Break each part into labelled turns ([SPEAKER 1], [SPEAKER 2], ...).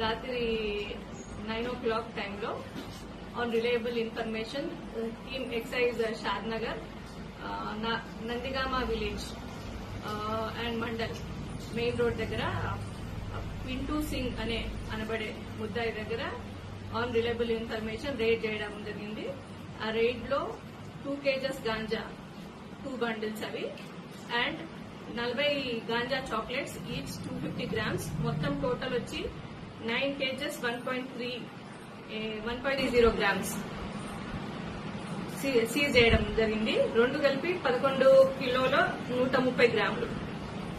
[SPEAKER 1] రాత్రి 9 o'clock టైంలో on reliable information team excise Shadnagar, Nandigama village and mandal main road దగ్గర పింటూ సింగ్ అనబడే ముద్దాయి దగ్గర ఆన్ రిలయబుల్ ఇన్ఫర్మేషన్ రైడ్ చేయడం జరిగింది. ఆ రైడ్ లో 2 kgs గాంజా, 2 bundles అవి, and 40 ganja chocolates, each 250 grams. మొత్తం టోటల్ వచ్చి 9 kgs 1.30 grams సీజ్ చేయడం జరిగింది. రెండు కలిపి 11 కిలోల 130 గ్రాములు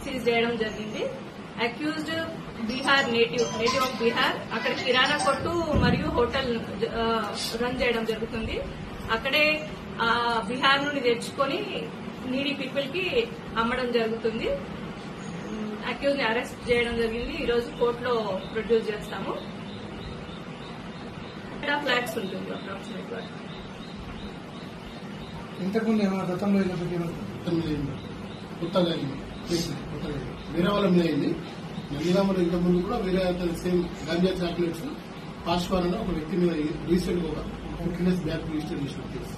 [SPEAKER 1] సీజ్ చేయడం జరిగింది. Accused Bihar native of Bihar. అక్కడ కిరాణా కొట్టు మరియు హోటల్ రన్ చేయడం జరుగుతుంది. అక్కడే బీహార్ నుండి తెచ్చుకొని నీడీ పీపుల్ కి అమ్మడం జరుగుతుంది. అక్యూజ్ ని అరెస్ట్ చేయడం జరిగింది. ఈ రోజు కోర్టులో ప్రొడ్యూస్ చేస్తాము. ఫ్లాట్స్ ఉంటుంది అప్రాక్సిమేట్ గా.
[SPEAKER 2] ఇంతకుముందు ఏమైనా గతంలో
[SPEAKER 3] కొత్తగా వేరే వాళ్ళ మీద అయింది. నందిగామలో ఇంతకుముందు కూడా వేరే సేమ్ గాంజా చాక్లెట్స్ పాశ్వాన్ ఒక వ్యక్తి మీద రీసెంట్ గా ఒక 15 days బ్యాక్ రిజిస్టర్ చేసిన కేసు.